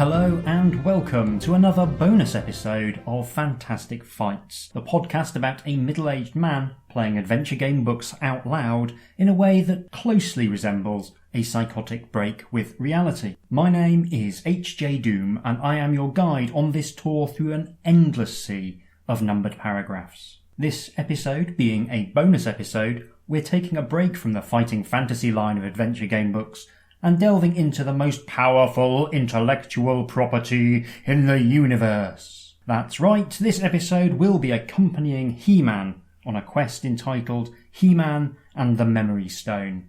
Hello and welcome to another bonus episode of Fantastic Fights, the podcast about a middle-aged man playing adventure game books out loud in a way that closely resembles a psychotic break with reality. My name is H.J. Doom and I am your guide on this tour through an endless sea of numbered paragraphs. This episode being a bonus episode, we're taking a break from the fighting fantasy line of adventure game books and delving into the most powerful intellectual property in the universe. That's right, this episode will be accompanying He-Man on a quest entitled He-Man and the Memory Stone.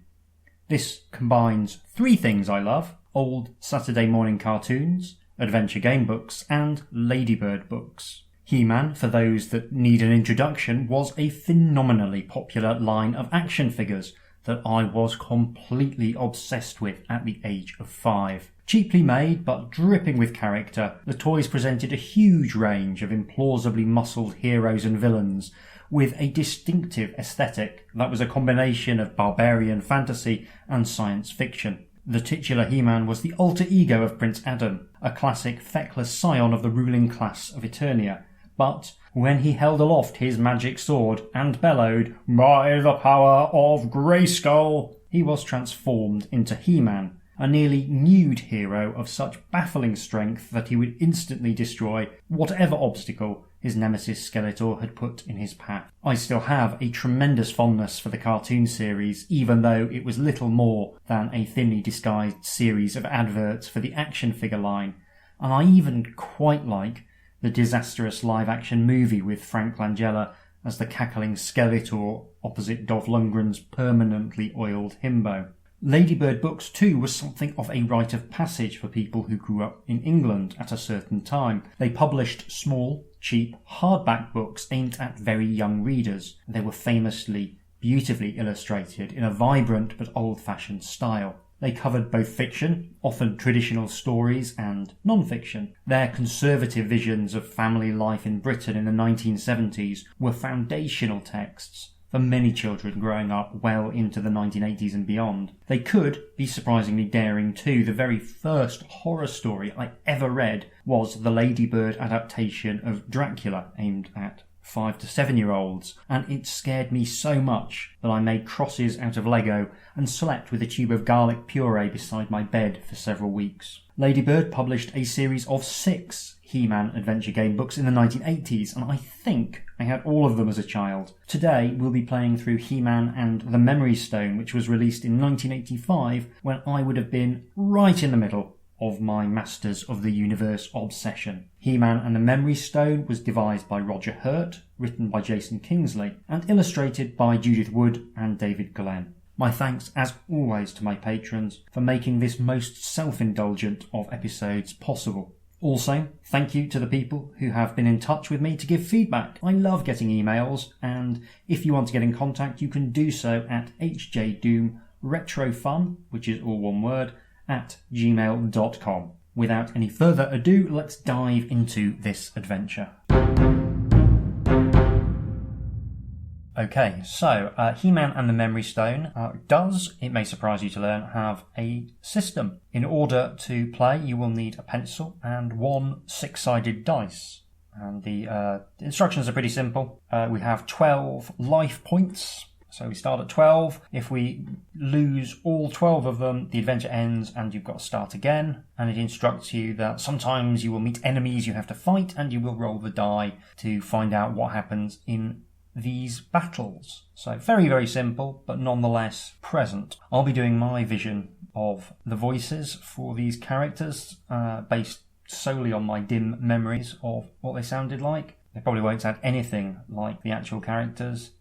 This combines three things I love: old Saturday morning cartoons, adventure game books, and Ladybird books. He-Man, for those that need an introduction, was a phenomenally popular line of action figures that I was completely obsessed with at the age of 5. Cheaply made but dripping with character, the toys presented a huge range of implausibly muscled heroes and villains with a distinctive aesthetic that was a combination of barbarian fantasy and science fiction. The titular He-Man was the alter ego of Prince Adam, a classic feckless scion of the ruling class of Eternia. But when he held aloft his magic sword and bellowed, "By the power of Grayskull," he was transformed into He-Man, a nearly nude hero of such baffling strength that he would instantly destroy whatever obstacle his nemesis Skeletor had put in his path. I still have a tremendous fondness for the cartoon series, even though it was little more than a thinly disguised series of adverts for the action figure line, and I even quite like the disastrous live-action movie with Frank Langella as the cackling Skeletor opposite Dolph Lundgren's permanently oiled himbo. Ladybird books too was something of a rite of passage for people who grew up in England at a certain time. They published small, cheap, hardback books aimed at very young readers. They were famously beautifully illustrated in a vibrant but old-fashioned style. They covered both fiction, often traditional stories, and non-fiction. Their conservative visions of family life in Britain in the 1970s were foundational texts for many children growing up well into the 1980s and beyond. They could be surprisingly daring too. The very first horror story I ever read was the Ladybird adaptation of Dracula, aimed at 5 to 7-year-olds, and it scared me so much that I made crosses out of Lego and slept with a tube of garlic puree beside my bed for several weeks. Ladybird published a series of 6 He-Man adventure game books in the 1980s, and I think I had all of them as a child. Today we'll be playing through He-Man and the Memory Stone, which was released in 1985 when I would have been right in the middle of my Masters of the Universe obsession. He-Man and the Memory Stone was devised by Roger Hurt, written by Jason Kingsley, and illustrated by Judith Wood and David Glenn. My thanks, as always, to my patrons for making this most self-indulgent of episodes possible. Also, thank you to the people who have been in touch with me to give feedback. I love getting emails, and if you want to get in contact, you can do so at hjdoomretrofun, which is all one word, at gmail.com. Without any further ado, let's dive into this adventure. Okay, so He-Man and the Memory Stone does, it may surprise you to learn, have a system. In order to play, you will need a pencil and 1 6-sided dice. And the instructions are pretty simple. We have 12 life points. So we start at 12. If we lose all 12 of them, the adventure ends and you've got to start again. And it instructs you that sometimes you will meet enemies you have to fight and you will roll the die to find out what happens in these battles. So very, very simple, but nonetheless present. I'll be doing my vision of the voices for these characters based solely on my dim memories of what they sounded like. They probably won't sound anything like the actual characters,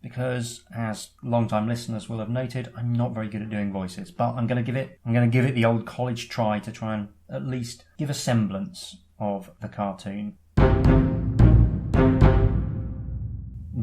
because, as long-time listeners will have noted, I'm not very good at doing voices, but I'm going to give it the old college try to try and at least give a semblance of the cartoon.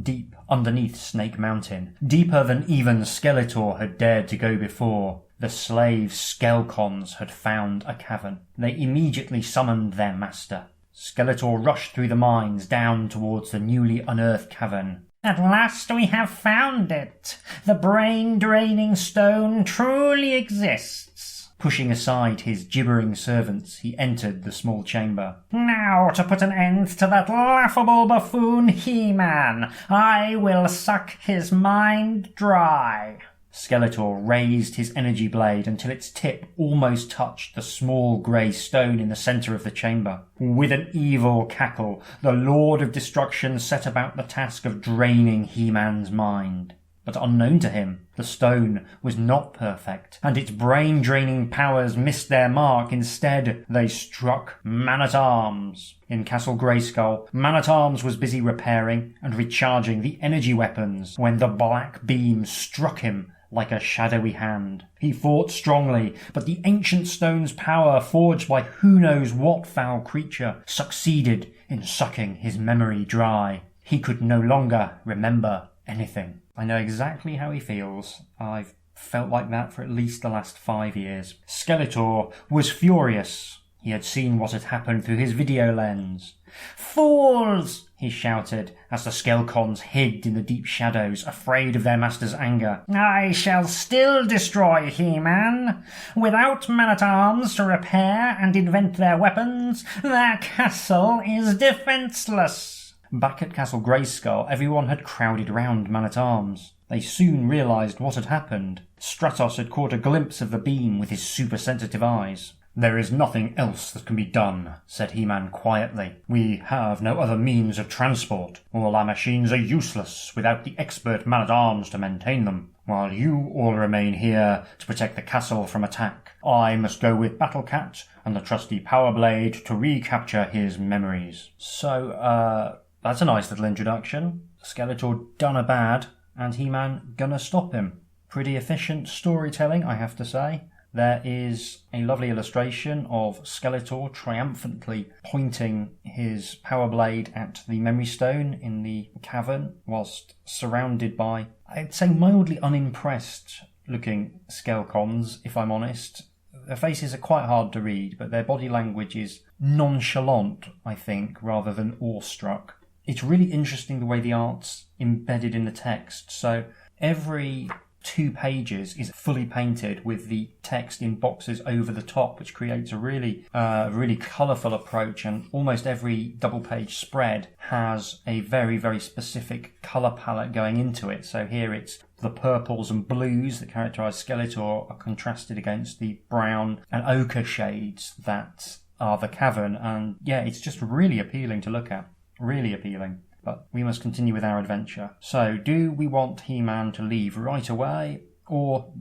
Deep underneath Snake Mountain, deeper than even Skeletor had dared to go before, the slaves Skelcons had found a cavern. They immediately summoned their master. Skeletor rushed through the mines down towards the newly unearthed cavern. "At last we have found it. The brain-draining stone truly exists." Pushing aside his gibbering servants, he entered the small chamber. "Now, to put an end to that laughable buffoon He-Man, I will suck his mind dry." Skeletor raised his energy blade until its tip almost touched the small grey stone in the centre of the chamber. With an evil cackle, the Lord of Destruction set about the task of draining He-Man's mind. But unknown to him, the stone was not perfect, and its brain-draining powers missed their mark. Instead, they struck Man-at-Arms. In Castle Grayskull, Man-at-Arms was busy repairing and recharging the energy weapons when the black beam struck him like a shadowy hand. He fought strongly, but the ancient stone's power, forged by who knows what foul creature, succeeded in sucking his memory dry. He could no longer remember anything. I know exactly how he feels. I've felt like that for at least the last 5 years. Skeletor was furious. He had seen what had happened through his video lens. "Fools!" he shouted, as the Skelcons hid in the deep shadows, afraid of their master's anger. "I shall still destroy He-Man. Without Man-at-Arms to repair and invent their weapons, their castle is defenceless." Back at Castle Grayskull, everyone had crowded round Man-at-Arms. They soon realised what had happened. Stratos had caught a glimpse of the beam with his super-sensitive eyes. "There is nothing else that can be done," said He-Man quietly. "We have no other means of transport. All our machines are useless without the expert Man-at-Arms to maintain them. While you all remain here to protect the castle from attack, I must go with Battle Cat and the trusty Power Blade to recapture his memories." So, that's a nice little introduction. Skeletor done a bad, and He-Man gonna stop him. Pretty efficient storytelling, I have to say. There is a lovely illustration of Skeletor triumphantly pointing his power blade at the Memory Stone in the cavern, whilst surrounded by, I'd say, mildly unimpressed looking Skelcons, if I'm honest. Their faces are quite hard to read, but their body language is nonchalant, I think, rather than awestruck. It's really interesting the way the art's embedded in the text. So every 2 pages is fully painted with the text in boxes over the top, which creates a really colourful approach, and almost every double page spread has a very, very specific colour palette going into it. So here it's the purples and blues that characterise Skeletor are contrasted against the brown and ochre shades that are the cavern, and yeah, it's just really appealing to look at. Really appealing. But we must continue with our adventure. So, do we want He-Man to leave right away, or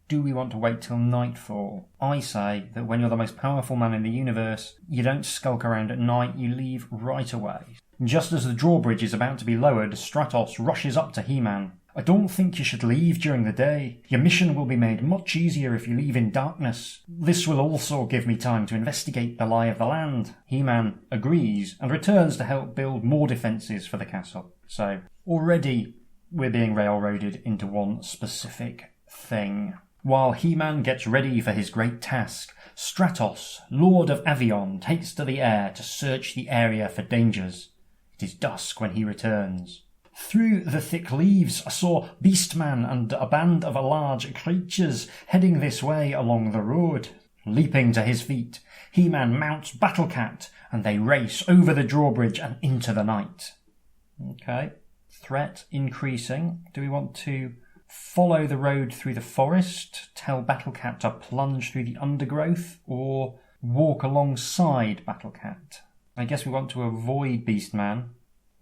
do we want to wait till nightfall? I say that when you're the most powerful man in the universe, you don't skulk around at night, you leave right away. Just as the drawbridge is about to be lowered, Stratos rushes up to He-Man. "I don't think you should leave during the day. Your mission will be made much easier if you leave in darkness. This will also give me time to investigate the lie of the land." He-Man agrees and returns to help build more defences for the castle. So, already we're being railroaded into one specific thing. While He-Man gets ready for his great task, Stratos, Lord of Avion, takes to the air to search the area for dangers. It is dusk when he returns. "Through the thick leaves I saw Beastman and a band of large creatures heading this way along the road." Leaping to his feet, He-Man mounts Battle Cat, and they race over the drawbridge and into the night. Okay, threat increasing. Do we want to follow the road through the forest, tell Battle Cat to plunge through the undergrowth, or walk alongside Battle Cat? I guess we want to avoid Beastman,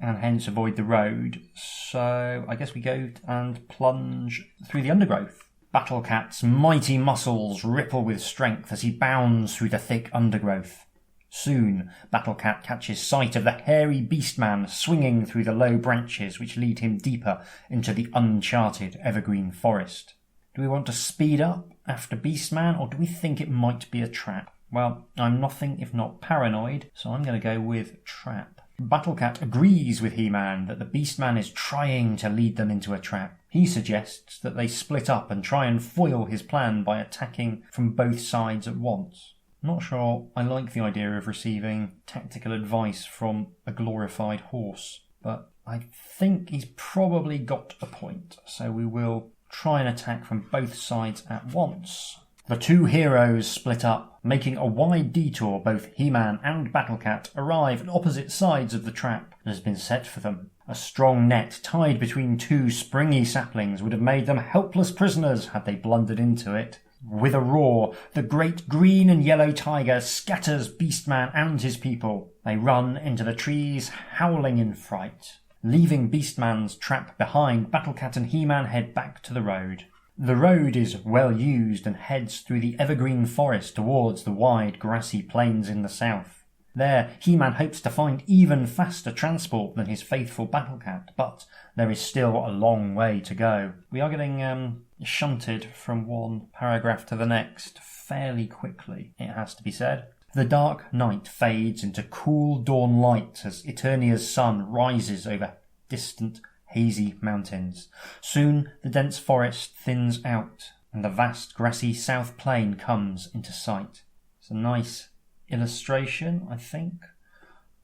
and hence avoid the road, so I guess we go and plunge through the undergrowth. Battle Cat's mighty muscles ripple with strength as he bounds through the thick undergrowth. Soon, Battle Cat catches sight of the hairy Beastman swinging through the low branches which lead him deeper into the uncharted evergreen forest. Do we want to speed up after Beastman, or do we think it might be a trap? Well, I'm nothing if not paranoid, so I'm going to go with trap. Battle Cat agrees with He-Man that the Beastman is trying to lead them into a trap. He suggests that they split up and try and foil his plan by attacking from both sides at once. Not sure I like the idea of receiving tactical advice from a glorified horse, but I think he's probably got a point, so we will try and attack from both sides at once. The two heroes split up, making a wide detour. Both He-Man and Battle-Cat arrive at opposite sides of the trap that has been set for them. A strong net tied between two springy saplings would have made them helpless prisoners had they blundered into it. With a roar, the great green and yellow tiger scatters Beastman and his people. They run into the trees, howling in fright. Leaving Beastman's trap behind, Battle-Cat and He-Man head back to the road. The road is well used and heads through the evergreen forest towards the wide grassy plains in the south. There, He-Man hopes to find even faster transport than his faithful Battle-Cat, but there is still a long way to go. We are getting shunted from one paragraph to the next fairly quickly, it has to be said. The dark night fades into cool dawn light as Eternia's sun rises over distant hazy mountains. Soon the dense forest thins out and the vast grassy south plain comes into sight. It's a nice illustration, I think,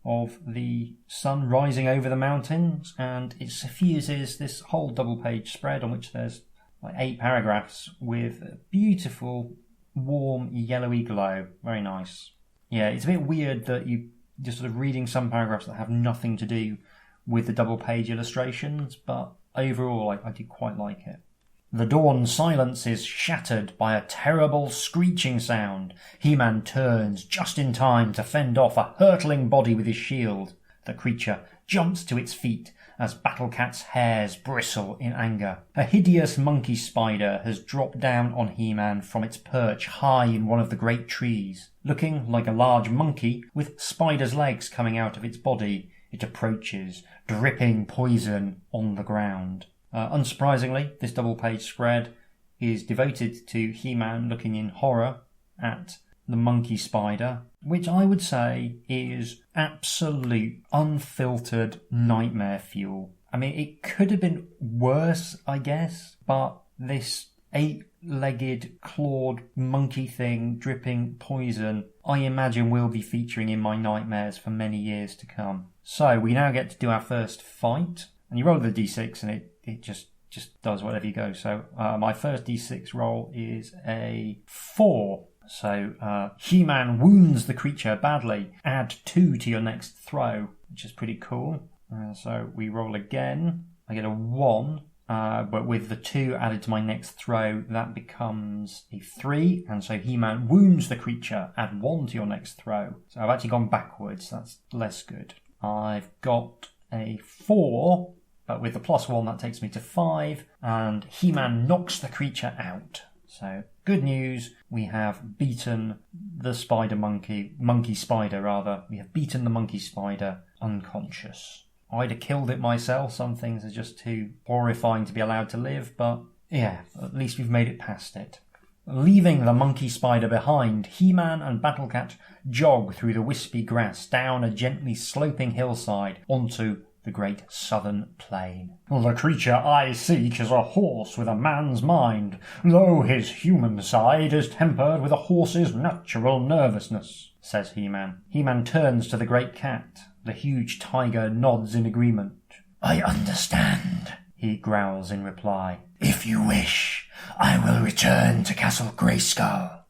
of the sun rising over the mountains, and it suffuses this whole double page spread on which there's like 8 paragraphs with a beautiful warm yellowy glow. Very nice. Yeah, it's a bit weird that you're sort of reading some paragraphs that have nothing to do with the double page illustrations, but overall I did quite like it. The dawn silence is shattered by a terrible screeching sound. He-Man turns just in time to fend off a hurtling body with his shield. The creature jumps to its feet as Battle-Cat's hairs bristle in anger. A hideous monkey spider has dropped down on He-Man from its perch high in one of the great trees. Looking like a large monkey with spider's legs coming out of its body, it approaches, dripping poison on the ground. Unsurprisingly, this double-page spread is devoted to He-Man looking in horror at the monkey spider, which I would say is absolute, unfiltered nightmare fuel. I mean, it could have been worse, I guess, but this 8-legged, clawed monkey thing dripping poison, I imagine will be featuring in my nightmares for many years to come. So we now get to do our first fight, and you roll the d6 and it just does whatever you go. So my first d6 roll is a 4. So He-Man wounds the creature badly. Add 2 to your next throw, which is pretty cool. So we roll again. I get a 1. But with the 2 added to my next throw, that becomes a 3. And so He-Man wounds the creature. Add 1 to your next throw. So I've actually gone backwards. That's less good. I've got a 4, but with the +1 that takes me to 5. And He-Man knocks the creature out. So good news, we have beaten the monkey spider rather. We have beaten the monkey spider unconscious. I'd have killed it myself. Some things are just too horrifying to be allowed to live, but yeah, at least we've made it past it. Leaving the monkey spider behind, He-Man and Battle-Cat jog through the wispy grass down a gently sloping hillside onto the great southern plain. The creature I seek is a horse with a man's mind, though his human side is tempered with a horse's natural nervousness, says He-Man. He-Man turns to the great cat. The huge tiger nods in agreement. I understand, he growls in reply. If you wish, I will return to Castle Grayskull.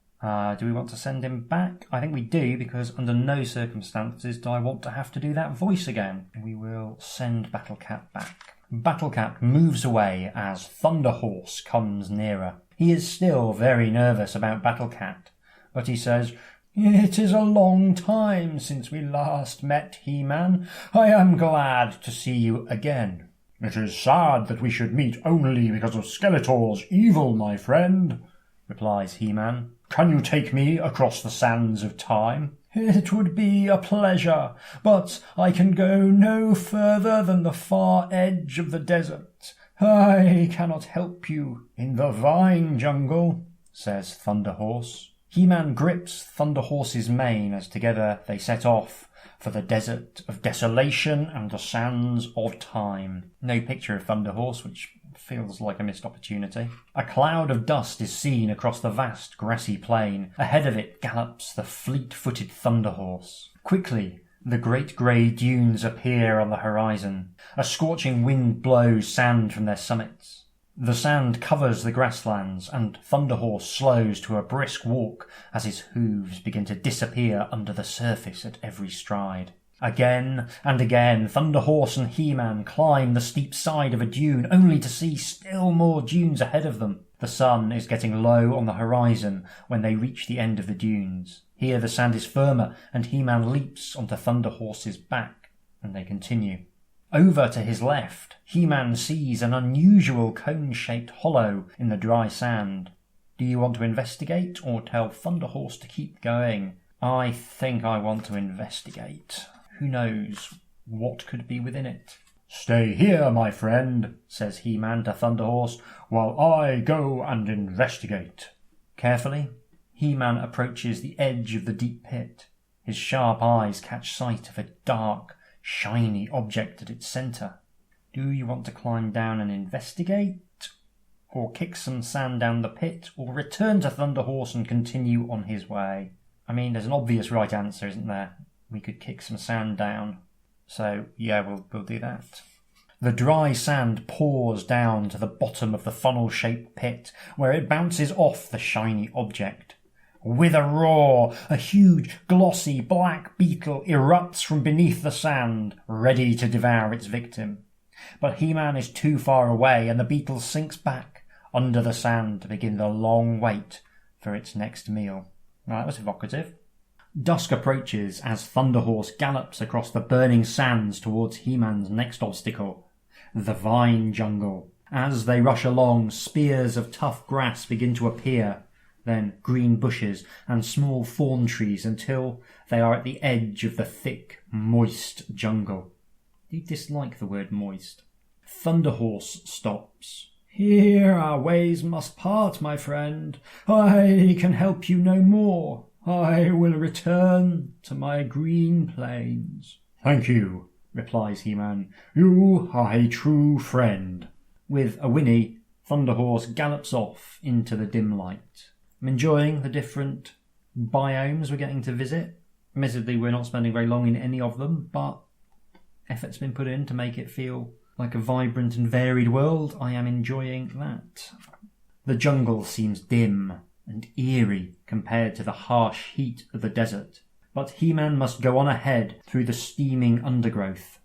Do we want to send him back? I think we do, because under no circumstances do I want to have to do that voice again. We will send Battle-Cat back. Battle-Cat moves away as Thunder Horse comes nearer. He is still very nervous about Battle-Cat, but he says, It is a long time since we last met, He-Man. I am glad to see you again. It is sad that we should meet only because of Skeletor's evil, my friend, replies He-Man. Can you take me across the sands of time? It would be a pleasure, but I can go no further than the far edge of the desert. I cannot help you in the vine jungle, says Thunder Horse. He-Man grips Thunder Horse's mane as together they set off for the desert of desolation and the sands of time. No picture of Thunder Horse, which feels like a missed opportunity. A cloud of dust is seen across the vast grassy plain. Ahead of it gallops the fleet-footed Thunder Horse. Quickly, the great grey dunes appear on the horizon. A scorching wind blows sand from their summits. The sand covers the grasslands, and Thunderhorse slows to a brisk walk as his hooves begin to disappear under the surface at every stride. Again and again, Thunderhorse and He-Man climb the steep side of a dune, only to see still more dunes ahead of them. The sun is getting low on the horizon when they reach the end of the dunes. Here the sand is firmer, and He-Man leaps onto Thunderhorse's back, and they continue. Over to his left, He-Man sees an unusual cone-shaped hollow in the dry sand. Do you want to investigate or tell Thunderhorse to keep going? I think I want to investigate. Who knows what could be within it? Stay here, my friend, says He-Man to Thunderhorse, while I go and investigate. Carefully, He-Man approaches the edge of the deep pit. His sharp eyes catch sight of a dark, shiny object at its centre. Do you want to climb down and investigate? Or kick some sand down the pit? Or return to Thunderhorse and continue on his way? I mean, there's an obvious right answer, isn't there? We could kick some sand down. So, yeah, we'll do that. The dry sand pours down to the bottom of the funnel-shaped pit, where it bounces off the shiny object. With a roar, a huge, glossy black beetle erupts from beneath the sand, ready to devour its victim. But He-Man is too far away, and the beetle sinks back under the sand to begin the long wait for its next meal. Now, that was evocative. Dusk approaches as Thunderhorse gallops across the burning sands towards He-Man's next obstacle, the vine jungle. As they rush along, spears of tough grass begin to appear, then green bushes and small thorn trees until they are at the edge of the thick, moist jungle. Do you dislike the word moist? Thunderhorse stops. Here our ways must part, my friend. I can help you no more. I will return to my green plains. Thank you, replies He-Man. You are a true friend. With a whinny, Thunderhorse gallops off into the dim light. I'm enjoying the different biomes we're getting to visit. Admittedly, we're not spending very long in any of them, but effort's been put in to make it feel like a vibrant and varied world. I am enjoying that. The jungle seems dim and eerie compared to the harsh heat of the desert, but He-Man must go on ahead through the steaming undergrowth.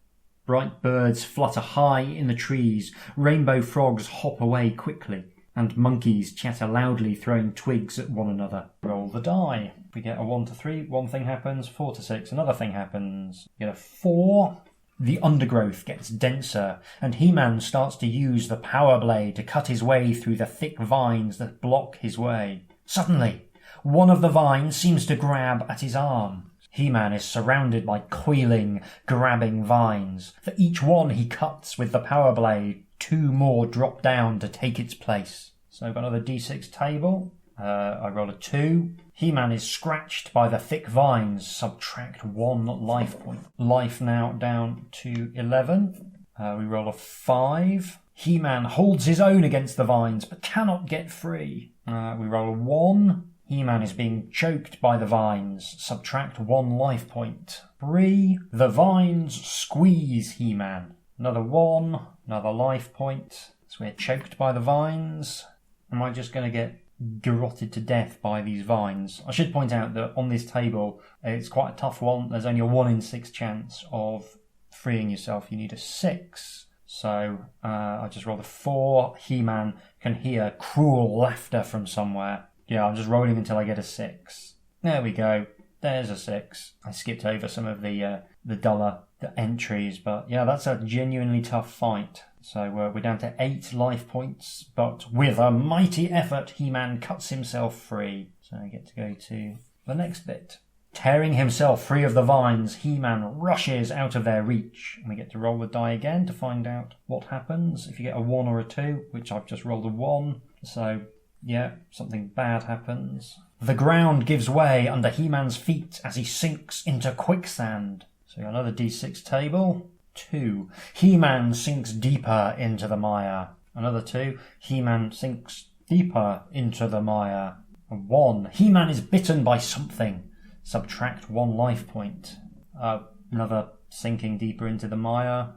Bright birds flutter high in the trees, rainbow frogs hop away quickly, and monkeys chatter loudly, throwing twigs at one another. Roll the die. If we get a 1 to 3, one thing happens. 4 to 6, another thing happens. We get a 4. The undergrowth gets denser, and He-Man starts to use the power blade to cut his way through the thick vines that block his way. Suddenly, one of the vines seems to grab at his arm. He-Man is surrounded by coiling, grabbing vines. For each one he cuts with the power blade, 2 more drop down to take its place. So I've got another d6 table. I roll a 2. He-Man is scratched by the thick vines. Subtract 1 life point. Life now down to 11. We roll a 5. He-Man holds his own against the vines but cannot get free. We roll a 1. He-Man is being choked by the vines. Subtract 1 life point. 3. The vines squeeze He-Man. Another 1. Another life point. So we're choked by the vines. Am I just going to get garroted to death by these vines? I should point out that on this table, it's quite a tough one. There's only a 1 in 6 chance of freeing yourself. You need a 6. So I just rolled a 4. He-Man can hear cruel laughter from somewhere. Yeah, I'm just rolling until I get a 6. There we go. There's a 6. I skipped over some of the duller entries, but yeah, that's a genuinely tough fight. So we're down to 8 life points, but with a mighty effort, He-Man cuts himself free. So I get to go to the next bit. Tearing himself free of the vines, He-Man rushes out of their reach. And we get to roll the die again to find out what happens. If you get a 1 or a 2, which I've just rolled a 1, so yeah, something bad happens. The ground gives way under He-Man's feet as he sinks into quicksand. So another d6 table. 2. He-Man sinks deeper into the mire. Another 2. He-Man sinks deeper into the mire. 1. He-Man is bitten by something. Subtract 1 life point. Another sinking deeper into the mire.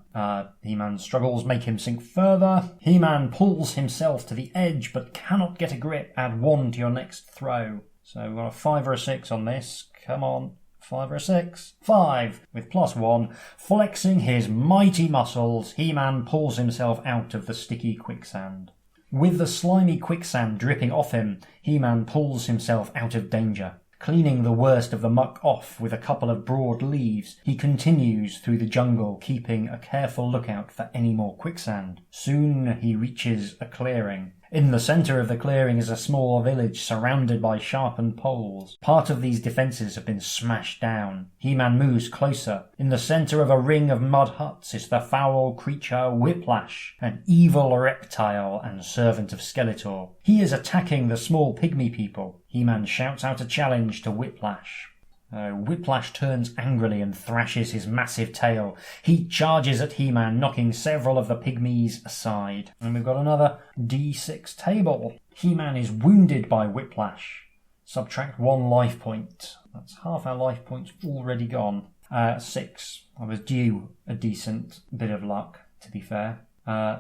He-Man's struggles make him sink further. He-Man pulls himself to the edge but cannot get a grip. Add 1 to your next throw. So we've got a 5 or a 6 on this. Come on. 5 or a 6? 5 with +1. Flexing his mighty muscles, He-Man pulls himself out of the sticky quicksand. With the slimy quicksand dripping off him, He-Man pulls himself out of danger. Cleaning the worst of the muck off with a couple of broad leaves, he continues through the jungle, keeping a careful lookout for any more quicksand. Soon he reaches a clearing. In the centre of the clearing is a small village surrounded by sharpened poles. Part of these defences have been smashed down. He-Man moves closer. In the centre of a ring of mud huts is the foul creature Whiplash, an evil reptile and servant of Skeletor. He is attacking the small pygmy people. He-Man shouts out a challenge to Whiplash. Whiplash turns angrily and thrashes his massive tail. He charges at He-Man, knocking several of the pygmies aside. And we've got another D6 table. He-Man is wounded by Whiplash. Subtract 1 life point. That's half our life points already gone. 6. I was due a decent bit of luck, to be fair.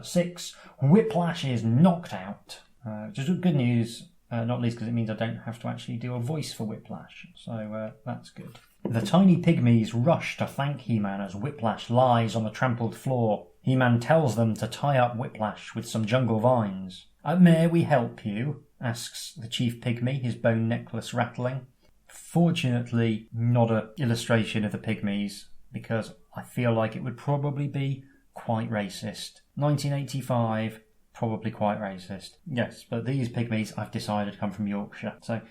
6. Whiplash is knocked out. Which is good news. Not least because it means I don't have to actually do a voice for Whiplash, so that's good. The tiny pygmies rush to thank He-Man as Whiplash lies on the trampled floor. He-Man tells them to tie up Whiplash with some jungle vines. May we help you? Asks the chief pygmy, his bone necklace rattling. Fortunately, not an illustration of the pygmies, because I feel like it would probably be quite racist. 1985... probably quite racist. Yes, but these pygmies, I've decided, come from Yorkshire. So,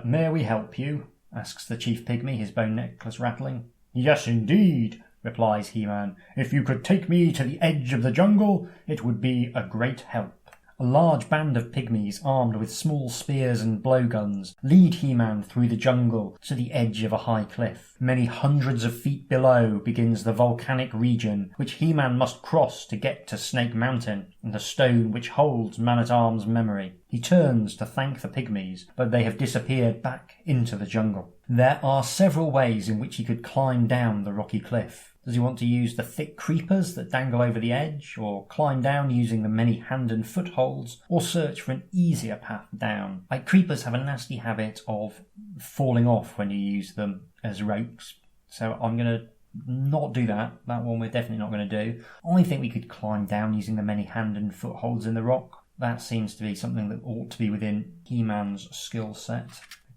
may we help you? Asks the chief pygmy, his bone necklace rattling. Yes, indeed, replies He-Man. If you could take me to the edge of the jungle, it would be a great help. A large band of pygmies, armed with small spears and blowguns, lead He-Man through the jungle to the edge of a high cliff. Many hundreds of feet below begins the volcanic region, which He-Man must cross to get to Snake Mountain, and the stone which holds Man-at-Arm's memory. He turns to thank the pygmies, but they have disappeared back into the jungle. There are several ways in which he could climb down the rocky cliff. Does he want to use the thick creepers that dangle over the edge, or climb down using the many hand and footholds, or search for an easier path down? Like, creepers have a nasty habit of falling off when you use them as ropes, so I'm going to not do that. That one we're definitely not going to do. I think we could climb down using the many hand and footholds in the rock. That seems to be something that ought to be within He-Man's skill set.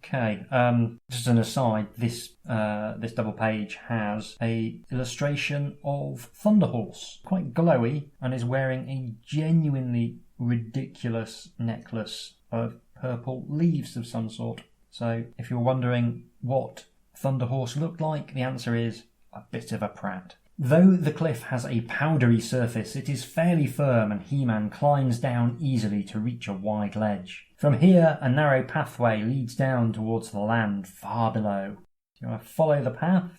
Okay, just an aside, this double page has a illustration of Thunderhorse, quite glowy, and is wearing a genuinely ridiculous necklace of purple leaves of some sort. So if you're wondering what Thunderhorse looked like, the answer is a bit of a prat. Though the cliff has a powdery surface, it is fairly firm, and He-Man climbs down easily to reach a wide ledge. From here, a narrow pathway leads down towards the land far below. Do you want to follow the path,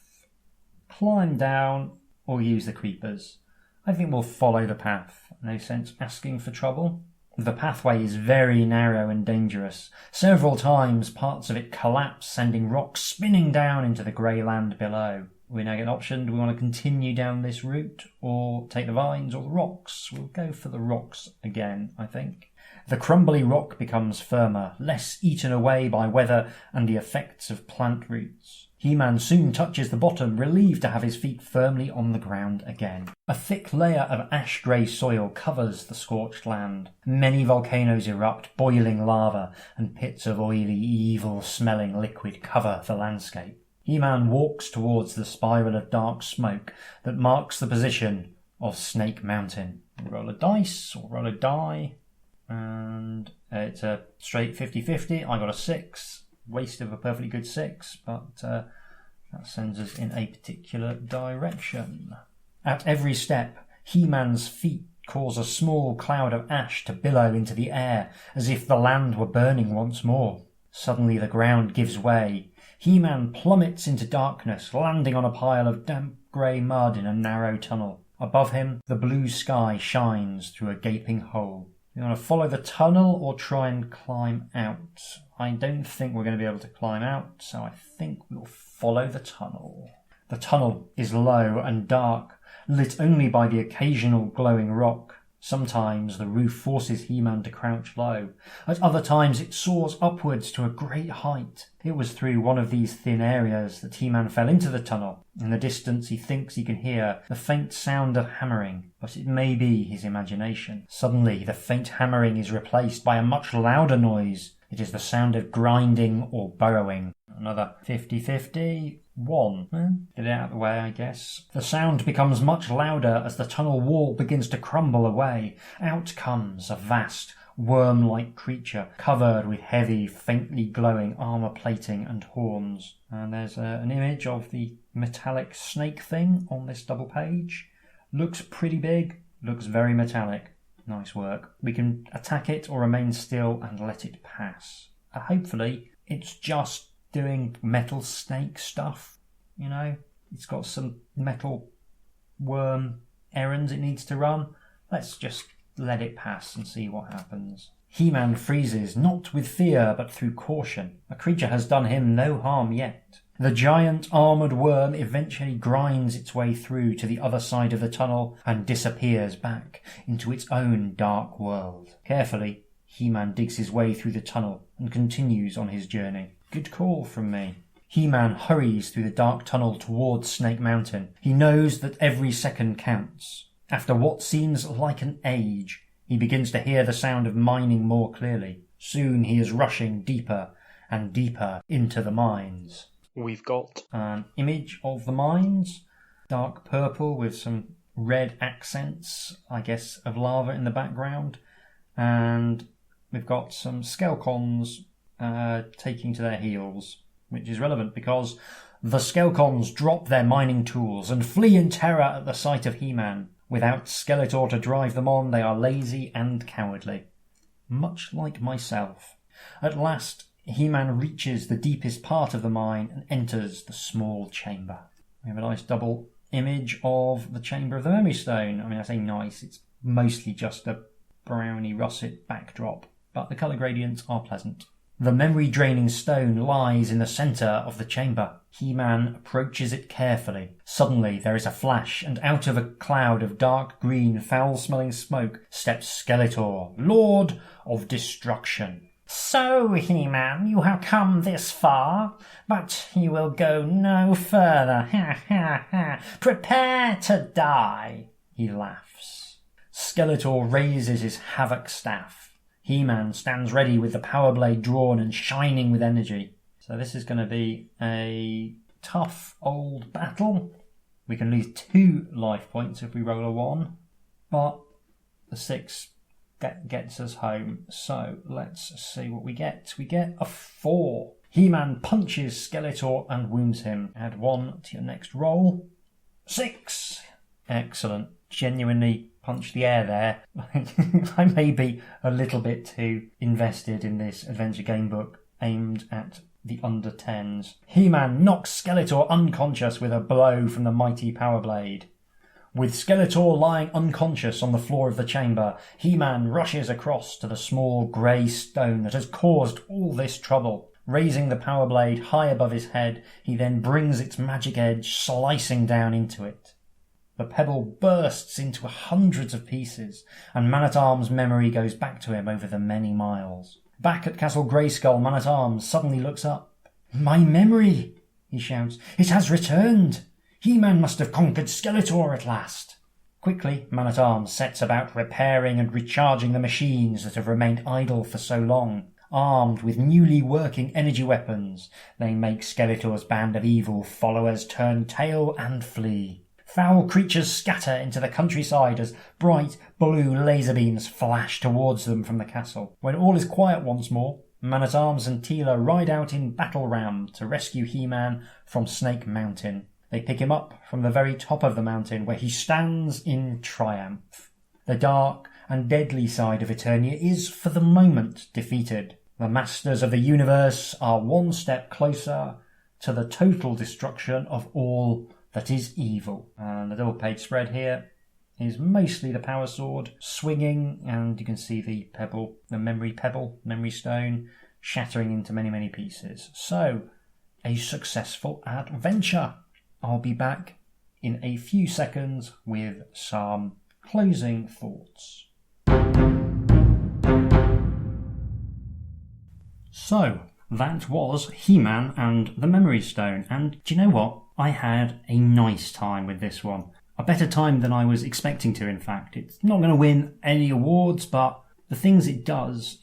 climb down, or use the creepers? I think we'll follow the path. No sense asking for trouble. The pathway is very narrow and dangerous. Several times parts of it collapse, sending rocks spinning down into the grey land below. We now get an option. Do we want to continue down this route or take the vines or the rocks? We'll go for the rocks again, I think. The crumbly rock becomes firmer, less eaten away by weather and the effects of plant roots. He-Man soon touches the bottom, relieved to have his feet firmly on the ground again. A thick layer of ash-grey soil covers the scorched land. Many volcanoes erupt, boiling lava, and pits of oily, evil-smelling liquid cover the landscape. He-Man walks towards the spiral of dark smoke that marks the position of Snake Mountain. Roll a dice, or roll a die, and it's a straight 50-50. I got a 6, waste of a perfectly good 6, but that sends us in a particular direction. At every step, He-Man's feet cause a small cloud of ash to billow into the air, as if the land were burning once more. Suddenly the ground gives way. He-Man plummets into darkness, landing on a pile of damp grey mud in a narrow tunnel. Above him, the blue sky shines through a gaping hole. You want to follow the tunnel or try and climb out? I don't think we're going to be able to climb out, so I think we'll follow the tunnel. The tunnel is low and dark, lit only by the occasional glowing rock. Sometimes the roof forces He-Man to crouch low. At other times it soars upwards to a great height. It was through one of these thin areas that He-Man fell into the tunnel. In the distance he thinks he can hear the faint sound of hammering, but it may be his imagination. Suddenly the faint hammering is replaced by a much louder noise. It is the sound of grinding or burrowing. Another 50-50. 1. Get it out of the way, I guess. The sound becomes much louder as the tunnel wall begins to crumble away. Out comes a vast, worm-like creature covered with heavy, faintly glowing armour plating and horns. And there's an image of the metallic snake thing on this double page. Looks pretty big, looks very metallic. Nice work. We can attack it or remain still and let it pass. Hopefully it's just doing metal snake stuff, you know. It's got some metal worm errands it needs to run. Let's just let it pass and see what happens. He-Man freezes, not with fear but through caution. The creature has done him no harm yet. The giant armoured worm eventually grinds its way through to the other side of the tunnel and disappears back into its own dark world. Carefully, He-Man digs his way through the tunnel and continues on his journey. Good call from me. He-Man hurries through the dark tunnel towards Snake Mountain. He knows that every second counts. After what seems like an age, he begins to hear the sound of mining more clearly. Soon he is rushing deeper and deeper into the mines. We've got an image of the mines, dark purple with some red accents, I guess, of lava in the background. And we've got some Skelcons taking to their heels, which is relevant because the Skelcons drop their mining tools and flee in terror at the sight of He-Man. Without Skeletor to drive them on, they are lazy and cowardly. Much like myself. At last, He-Man reaches the deepest part of the mine and enters the small chamber. We have a nice double image of the Chamber of the Memory Stone. I mean, I say nice, it's mostly just a browny russet backdrop, but the colour gradients are pleasant. The memory-draining stone lies in the centre of the chamber. He-Man approaches it carefully. Suddenly there is a flash, and out of a cloud of dark green, foul-smelling smoke steps Skeletor, Lord of Destruction. "So, He-Man, you have come this far, but you will go no further. Ha ha ha! Prepare to die!" He laughs. Skeletor raises his Havoc staff. He-Man stands ready with the power blade drawn and shining with energy. So this is going to be a tough old battle. We can lose 2 life points if we roll a 1, but the 6 gets us home. So let's see what we get. We get a 4. He-Man punches Skeletor and wounds him. Add 1 to your next roll. 6. Excellent. Genuinely punch the air there. I may be a little bit too invested in this adventure game book aimed at the under 10s. He-Man knocks Skeletor unconscious with a blow from the mighty power blade. With Skeletor lying unconscious on the floor of the chamber, He-Man rushes across to the small grey stone that has caused all this trouble. Raising the power blade high above his head, he then brings its magic edge slicing down into it. The pebble bursts into hundreds of pieces, and Man-at-Arm's memory goes back to him over the many miles. Back at Castle Grayskull, Man-at-Arms suddenly looks up. "My memory!" he shouts. "It has returned! He-Man must have conquered Skeletor at last!" Quickly, Man-at-Arms sets about repairing and recharging the machines that have remained idle for so long. Armed with newly working energy weapons, they make Skeletor's band of evil followers turn tail and flee. Foul creatures scatter into the countryside as bright blue laser beams flash towards them from the castle. When all is quiet once more, Man-at-Arms and Teela ride out in battle ram to rescue He-Man from Snake Mountain. They pick him up from the very top of the mountain where he stands in triumph. The dark and deadly side of Eternia is, for the moment, defeated. The Masters of the Universe are one step closer to the total destruction of all that is evil. And the double page spread here is mostly the power sword swinging, and you can see the pebble, the memory stone, shattering into many, many pieces. So, a successful adventure. I'll be back in a few seconds with some closing thoughts. So, that was He-Man and the Memory Stone, and do you know what? I had a nice time with this one. A better time than I was expecting to, in fact. It's not going to win any awards, but the things it does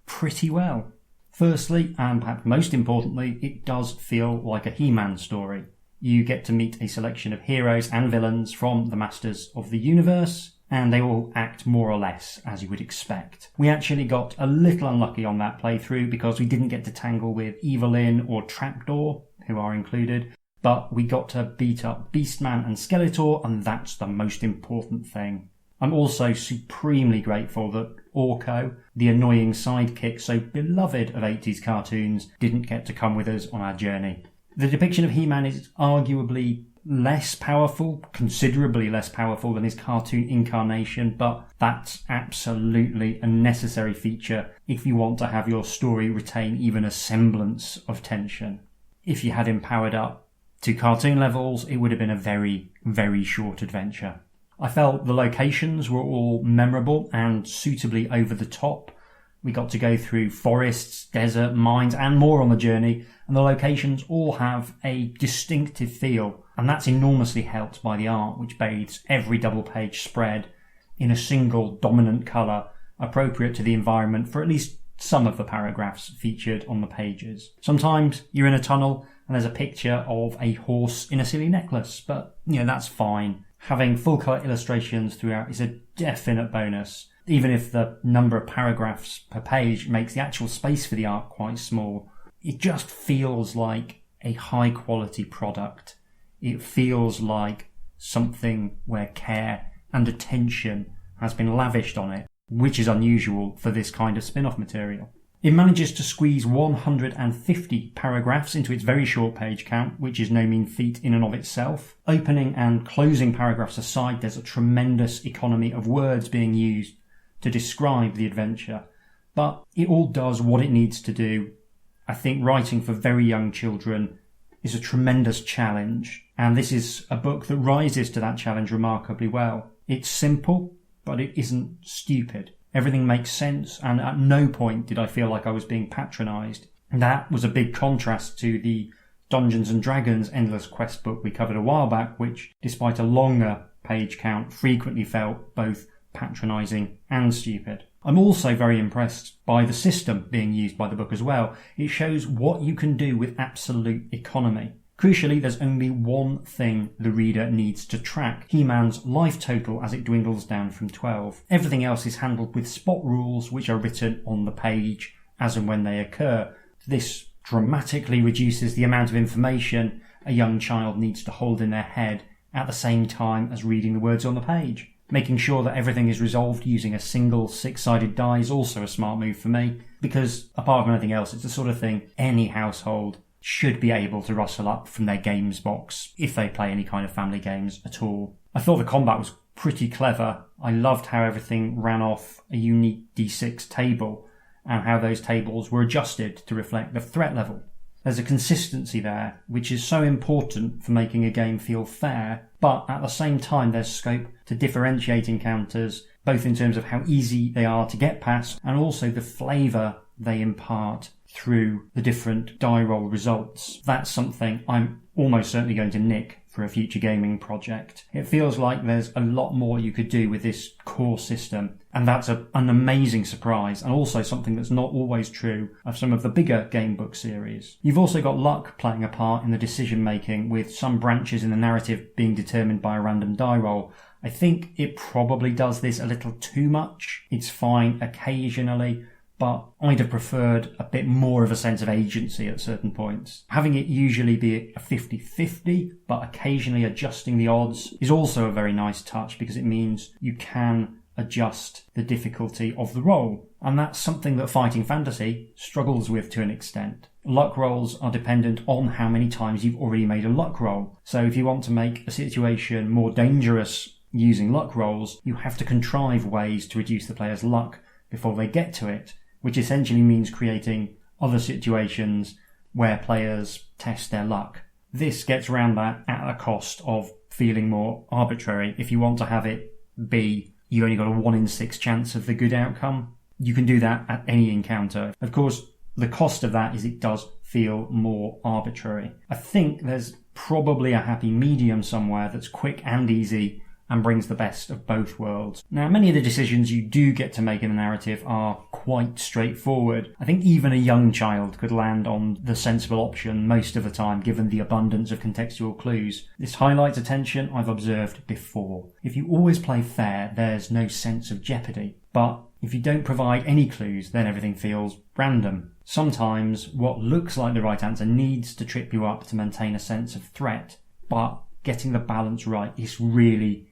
pretty well. Firstly, and perhaps most importantly, it does feel like a He-Man story. You get to meet a selection of heroes and villains from the Masters of the Universe, and they all act more or less as you would expect. We actually got a little unlucky on that playthrough because we didn't get to tangle with Evil-Lyn or Trapdoor, who are included, but we got to beat up Beastman and Skeletor, and that's the most important thing. I'm also supremely grateful that Orko, the annoying sidekick so beloved of 80s cartoons, didn't get to come with us on our journey. The depiction of He-Man is arguably less powerful, considerably less powerful than his cartoon incarnation, but that's absolutely a necessary feature if you want to have your story retain even a semblance of tension. If you had him powered up to cartoon levels, it would have been a very, very short adventure. I felt the locations were all memorable and suitably over the top. We got to go through forests, desert, mines and more on the journey, and the locations all have a distinctive feel, and that's enormously helped by the art, which bathes every double-page spread in a single dominant colour appropriate to the environment for at least some of the paragraphs featured on the pages. Sometimes you're in a tunnel and there's a picture of a horse in a silly necklace, but that's fine. Having full colour illustrations throughout is a definite bonus, even if the number of paragraphs per page makes the actual space for the art quite small. It just feels like a high quality product. It feels like something where care and attention has been lavished on it, which is unusual for this kind of spin-off material. It manages to squeeze 150 paragraphs into its very short page count, which is no mean feat in and of itself. Opening and closing paragraphs aside, there's a tremendous economy of words being used to describe the adventure, but it all does what it needs to do. I think writing for very young children is a tremendous challenge, and this is a book that rises to that challenge remarkably well. It's simple, but it isn't stupid. Everything makes sense, and at no point did I feel like I was being patronised. That was a big contrast to the Dungeons & Dragons Endless Quest book we covered a while back, which, despite a longer page count, frequently felt both patronising and stupid. I'm also very impressed by the system being used by the book as well. It shows what you can do with absolute economy. Crucially, there's only one thing the reader needs to track: He-Man's life total as it dwindles down from 12. Everything else is handled with spot rules which are written on the page as and when they occur. This dramatically reduces the amount of information a young child needs to hold in their head at the same time as reading the words on the page. Making sure that everything is resolved using a single 6-sided die is also a smart move for me, because apart from anything else, it's the sort of thing any household should be able to rustle up from their games box if they play any kind of family games at all. I thought the combat was pretty clever. I loved how everything ran off a unique D6 table and how those tables were adjusted to reflect the threat level. There's a consistency there, which is so important for making a game feel fair, but at the same time there's scope to differentiate encounters, both in terms of how easy they are to get past and also the flavour they impart through the different die roll results. That's something I'm almost certainly going to nick for a future gaming project. It feels like there's a lot more you could do with this core system, and that's an amazing surprise, and also something that's not always true of some of the bigger gamebook series. You've also got luck playing a part in the decision making, with some branches in the narrative being determined by a random die roll. I think it probably does this a little too much. It's fine occasionally, but I'd have preferred a bit more of a sense of agency at certain points. Having it usually be a 50-50, but occasionally adjusting the odds, is also a very nice touch, because it means you can adjust the difficulty of the roll. And that's something that Fighting Fantasy struggles with to an extent. Luck rolls are dependent on how many times you've already made a luck roll. So if you want to make a situation more dangerous using luck rolls, you have to contrive ways to reduce the player's luck before they get to it, which essentially means creating other situations where players test their luck. This gets around that at a cost of feeling more arbitrary. If you want to have it be you only got a 1 in 6 chance of the good outcome, you can do that at any encounter. Of course, the cost of that is it does feel more arbitrary. I think there's probably a happy medium somewhere that's quick and easy and brings the best of both worlds. Now, many of the decisions you do get to make in a narrative are quite straightforward. I think even a young child could land on the sensible option most of the time, given the abundance of contextual clues. This highlights a tension I've observed before. If you always play fair, there's no sense of jeopardy. But if you don't provide any clues, then everything feels random. Sometimes what looks like the right answer needs to trip you up to maintain a sense of threat, but getting the balance right is really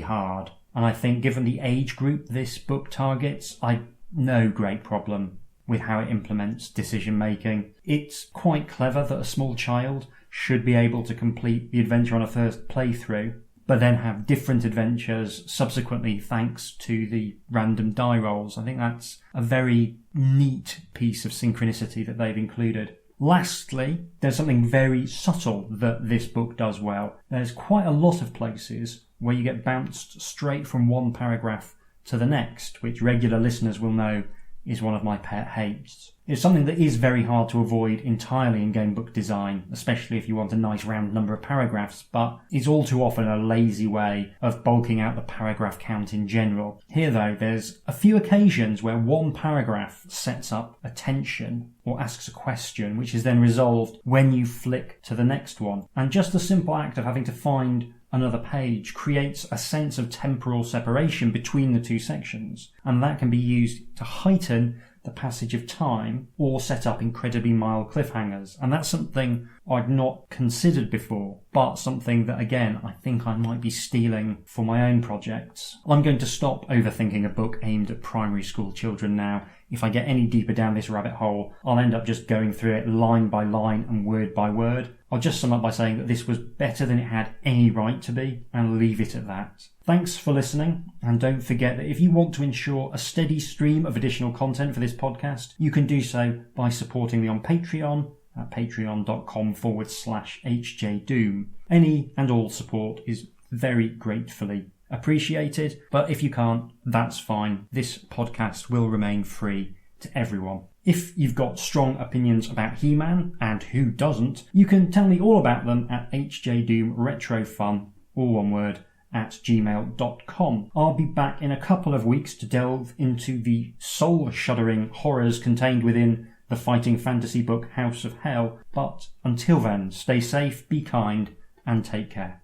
hard. And I think given the age group this book targets, I've no great problem with how it implements decision making. It's quite clever that a small child should be able to complete the adventure on a first playthrough, but then have different adventures subsequently thanks to the random die rolls. I think that's a very neat piece of synchronicity that they've included. Lastly, there's something very subtle that this book does well. There's quite a lot of places where you get bounced straight from one paragraph to the next, which regular listeners will know is one of my pet hates. It's something that is very hard to avoid entirely in gamebook design, especially if you want a nice round number of paragraphs, but is all too often a lazy way of bulking out the paragraph count in general. Here though, there's a few occasions where one paragraph sets up a tension or asks a question, which is then resolved when you flick to the next one. And just the simple act of having to find another page creates a sense of temporal separation between the two sections, and that can be used to heighten the passage of time or set up incredibly mild cliffhangers. And that's something I'd not considered before, but something that, again, I think I might be stealing for my own projects. I'm going to stop overthinking a book aimed at primary school children now. If I get any deeper down this rabbit hole, I'll end up just going through it line by line and word by word. I'll just sum up by saying that this was better than it had any right to be, and leave it at that. Thanks for listening, and don't forget that if you want to ensure a steady stream of additional content for this podcast, you can do so by supporting me on Patreon at patreon.com/HJDoom. Any and all support is very gratefully appreciated, but if you can't, that's fine. This podcast will remain free to everyone. If you've got strong opinions about He-Man, and who doesn't, you can tell me all about them at HJDoomRetroFun, all one word, at gmail.com. I'll be back in a couple of weeks to delve into the soul-shuddering horrors contained within the fighting fantasy book House of Hell, but until then, stay safe, be kind, and take care.